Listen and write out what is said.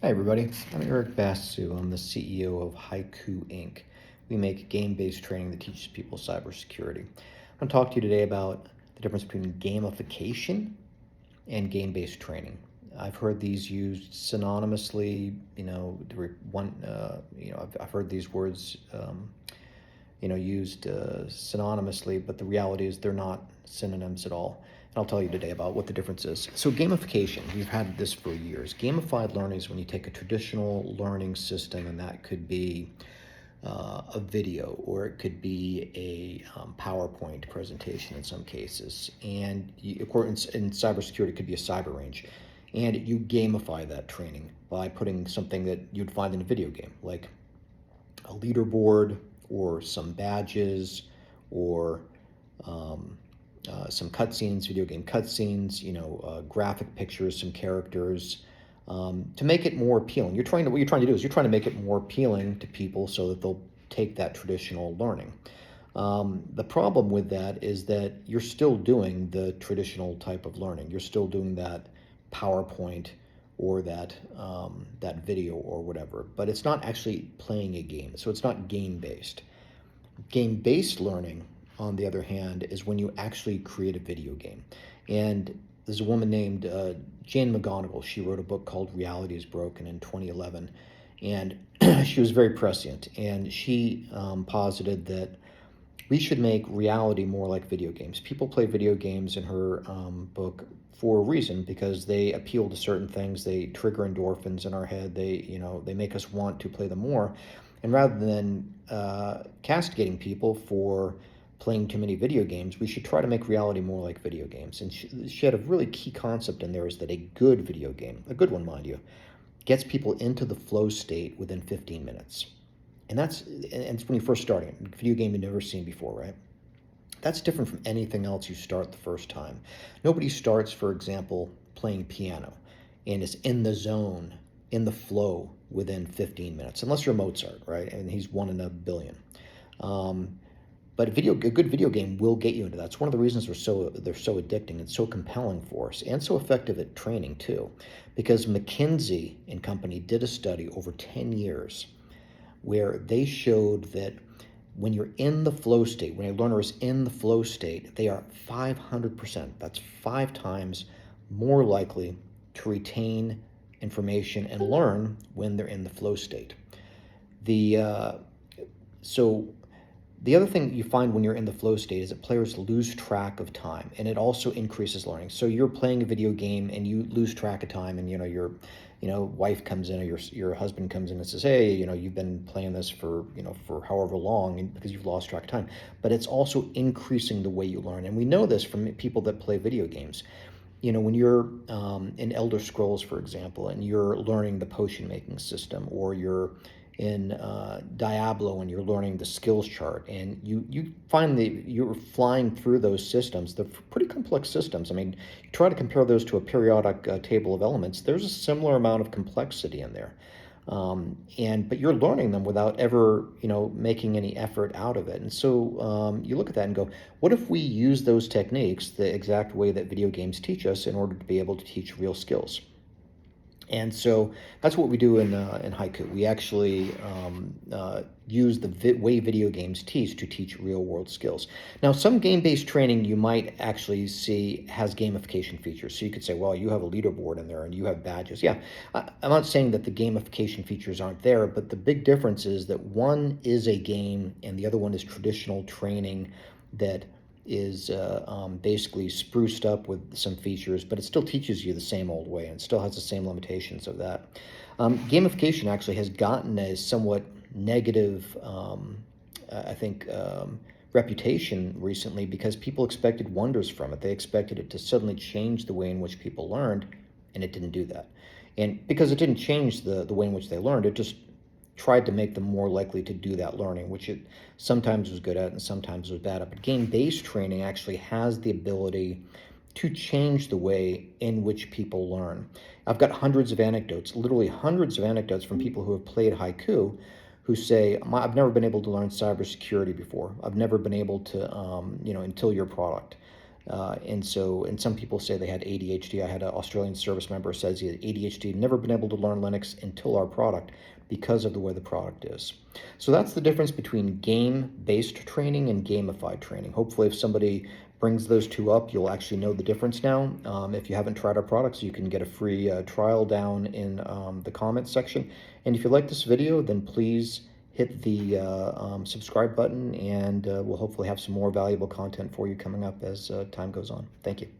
Hi everybody, I'm Eric Basu. I'm the CEO of Haiku Inc. We make game-based training that teaches people cybersecurity. I'm going to talk to you today about the difference between gamification and game-based training. I've heard these used synonymously. I've heard these words, used synonymously, but the reality is they're not synonyms at all. And I'll tell you today about what the difference is. So gamification, we've had this for years. Gamified learning is when you take a traditional learning system, and that could be a video, or it could be a PowerPoint presentation in some cases. And of course, in cybersecurity, it could be a cyber range. And you gamify that training by putting something that you'd find in a video game, like a leaderboard or some badges or some cutscenes, video game cutscenes, graphic pictures, some characters, to make it more appealing. What you're trying to do is you're trying to make it more appealing to people so that they'll take that traditional learning. The problem with that is that you're still doing the traditional type of learning. You're still doing that PowerPoint or that video or whatever, but it's not actually playing a game. So it's not game-based. Game-based learning, on the other hand, is when you actually create a video game. And there's a woman named Jane McGonigal. She wrote a book called Reality is Broken in 2011. And she was very prescient. And she posited that we should make reality more like video games. People play video games, in her book, for a reason, because they appeal to certain things. They trigger endorphins in our head. They make us want to play them more. And rather than castigating people for playing too many video games, we should try to make reality more like video games. And she had a really key concept in there, is that a good video game, a good one, mind you, gets people into the flow state within 15 minutes. And it's when you're first starting. A video game you've never seen before, right? That's different from anything else you start the first time. Nobody starts, for example, playing piano and is in the zone, in the flow within 15 minutes, unless you're Mozart, right? And he's one in a billion. But a good video game will get you into that. It's one of the reasons they're so addicting and so compelling for us, and so effective at training too, because McKinsey and Company did a study over 10 years where they showed that when you're in the flow state, when a learner is in the flow state, they are 500%, that's 5 times more likely to retain information and learn when they're in the flow state. The other thing you find when you're in the flow state is that players lose track of time, and it also increases learning. So you're playing a video game and you lose track of time, and your wife comes in, or your husband comes in and says, "Hey, you've been playing this for however long," and because you've lost track of time. But it's also increasing the way you learn, and we know this from people that play video games. When you're in Elder Scrolls, for example, and you're learning the potion making system, or you're in Diablo and you're learning the skills chart, and you find that you're flying through those systems. They're pretty complex systems. I mean, you try to compare those to a periodic table of elements. There's a similar amount of complexity in there. But you're learning them without ever, making any effort out of it. And so you look at that and go, what if we use those techniques the exact way that video games teach us in order to be able to teach real skills? And so that's what we do in Haiku. We actually use the way video games teach to teach real-world skills. Now, some game-based training you might actually see has gamification features. So you could say, well, you have a leaderboard in there and you have badges. Yeah, I'm not saying that the gamification features aren't there, but the big difference is that one is a game and the other one is traditional training that is basically spruced up with some features, but it still teaches you the same old way and still has the same limitations of that. Gamification actually has gotten a somewhat negative, reputation recently, because people expected wonders from it. They expected it to suddenly change the way in which people learned, and it didn't do that. And because it didn't change the way in which they learned, it just tried to make them more likely to do that learning, which it sometimes was good at and sometimes was bad at. But game-based training actually has the ability to change the way in which people learn. I've got hundreds of anecdotes, literally hundreds of anecdotes from people who have played Haiku who say, I've never been able to learn cybersecurity before. I've never been able to, until your product. And some people say they had ADHD. I had an Australian service member who says he had ADHD, never been able to learn Linux until our product because of the way the product is. So that's the difference between game-based training and gamified training. Hopefully, if somebody brings those two up, you'll actually know the difference now. If you haven't tried our products, you can get a free trial down in the comments section. And if you like this video, then please hit the subscribe button, and we'll hopefully have some more valuable content for you coming up as time goes on. Thank you.